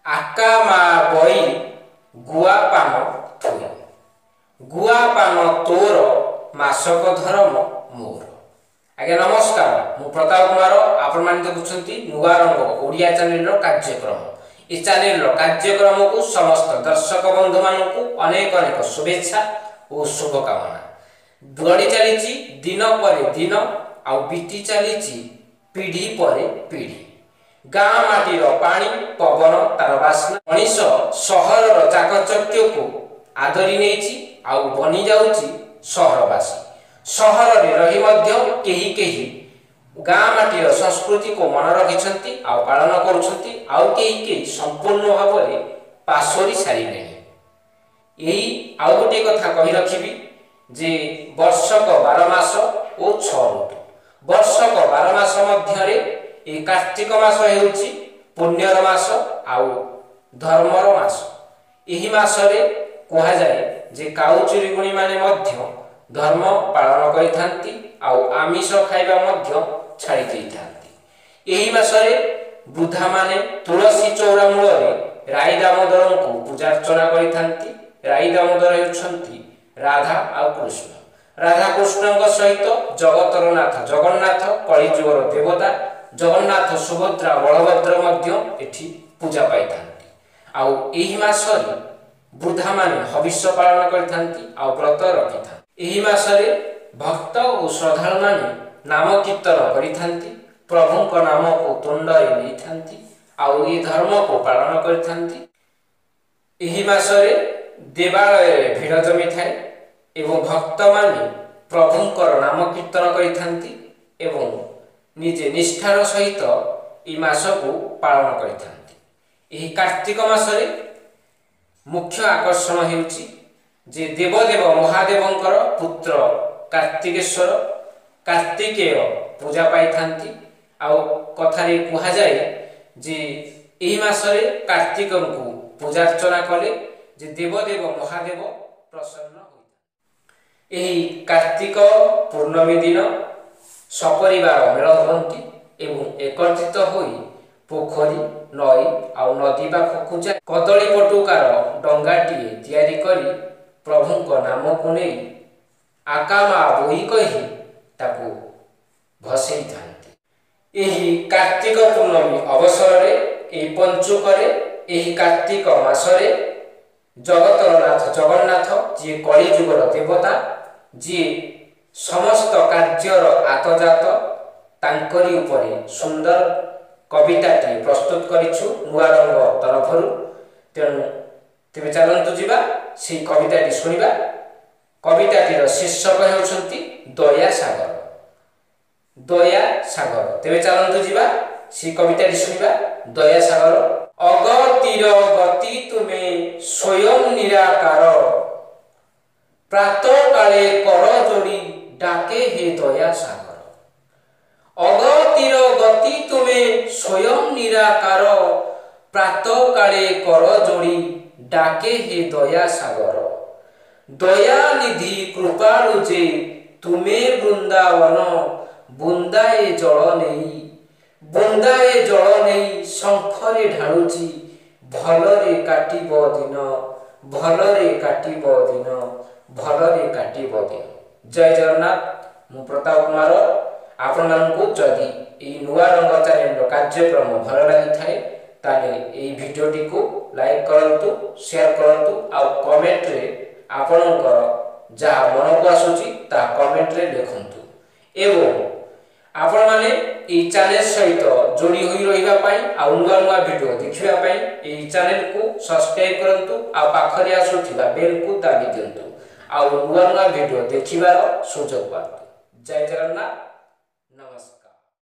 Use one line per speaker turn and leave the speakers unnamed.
आका मा बई गुआ पान थुई गुआ पान तोर मासक धर्म मोर। आज्ञा नमस्कार, मु प्रताप कुमार। आपण माने देखुछंती नुआ रंग ओडिया चैनल रो कार्यक्रम। इस चैनल रो कार्यक्रम को समस्त दर्शक बंधु मानन को अनेक अनेक शुभेच्छा और शुभकामना। बढ़ी चली दिन पर दिन आ बीती चली पीढ़ी पर पीढ़ी। गाँ माटीर पानी पवन तार बास्ना मनीष सहर चाकचक्य को आदरी नहीं आउ बनी जाउची सहरवासी। सहर रे रही मध्य केही केही गाँ माटीर संस्कृति को मन रखिछंती आउ पालन करूछंती आउ केही केही संपूर्ण भाव में पासोरी सारिले। यही आउ गोटे कथा कहि रखिबी जे वर्षक 12 मास और 6 ऋतु। वर्षक 12 मास मध्य ए कार्तिक मास हेउची पुण्यर मास आउ धर्मर मास। एही मास रे कहा जाए जे काउचुरी गुणी माने मध्य धर्म पालन करिथांती आउ आमिष खाइबा मध्य छाड़ी देइथांती। एही मास रे वृद्धा माने तुलसी चौरा मूल रे राई दामोदर को पूजा अर्चना करिथांती। राई दामोदर हेउछंती राधा आउ कृष्ण। राधा कृष्ण सहित जगतर नाथ जगन्नाथ कलिजुगर देवता जगन्नाथ सुभद्रा बलभद्र मध्य एठी पूजा पाइथांती। आउ एही मास रे वृद्धा माने हविष्य पालन करिथांती आउ व्रत रखिथांती। एही मास रे भक्त और श्रद्धालु माने नाम कीर्तन करिथांती। प्रभु को नाम को तुंड रे लेथांती आउ ए धर्म को पालन करिथांती। एही मास रे देवालय रे भीड़ जमी थाए एवं भक्त माने प्रभुंकर नाम कीर्तन करिथांती एवं निजे निष्ठार सहित ए मास को पालन करिथांती। एही कार्तिक मास रे मुख्य आकर्षण हेउची जे देवदेव महादेवंकर पुत्र कार्तिकेश्वर कार्तिकेय पूजा पाइथांती। आउ कथारे कहा जाए जे एही मास रे कार्तिक को पूजा अर्चना कले जे देवदेव महादेव प्रसन्न होइता। एही कार्तिक पूर्णमी दिन सपरिवार मेल हुअंती एवं एकत्रित होई पोखरी नई आउ नदी पाखकु जा कदली पटुकार डंगाटीए तैयारी करी प्रभु को नाम को नहीं आकामा बोई कही ताकू भसई थांती। एही कार्तिक पूर्णमी अवसर रे एही पंचुक रे एही कार्तिक मास रे जगतर नाथ जगन्नाथ जी कलिजुगर देवता जी समस्त कार्यर आतजात तांकरी उपरे सुंदर कविताटी प्रस्तुत करिछु नुआ रंग तरफरु। तेणु तेबे चलंतु जिबा से कविताटी सुनिबा। कविताटीर शीर्षक हेउछंती दया सागर। दया सागर। तेबे चलंतु जिबा से कविताटी सुनिबा। दया सागर। अगतिर गति तुमे स्वयं निराकार प्रातः काले कर जोड़ी डाके हे दया सागर। अगतिर गति तुमे स्वयं निराकार प्रातः काले कर जोड़ी डाके हे दया सागर। दया निधि कृपालु जे तुमे वृंदावन बुंदाए जल नहीं शंखरे ढालुची भलरे काटिब दिन भलरे काटिब दिन भलरे काटिब दिन। जय जगन्नाथ। मु प्रताप कुमार। आपण मानकु जदि ए नुआ रंग चैनल कार्यक्रम भल लागि थाए ताले ए भिडियोटी को लाइक करंतु शेयर करंतु आ कमेंट रे आपणकर जहा मन को आसुची ता कमेंट रे लिखंतु एवं आपण माने ए चैनल सहित जोड़ी होई रहिबा पई आ नुआ नुआ वीडियो देखिबा पई ए चैनल को सब्सक्राइब करंतु आ पाखरे आसुथिबा बेल को दाबी दियंतु आ नुआ नुआ वीडियो देखिबार सुजोग पातु। जय जगन्नाथ। नमस्कार।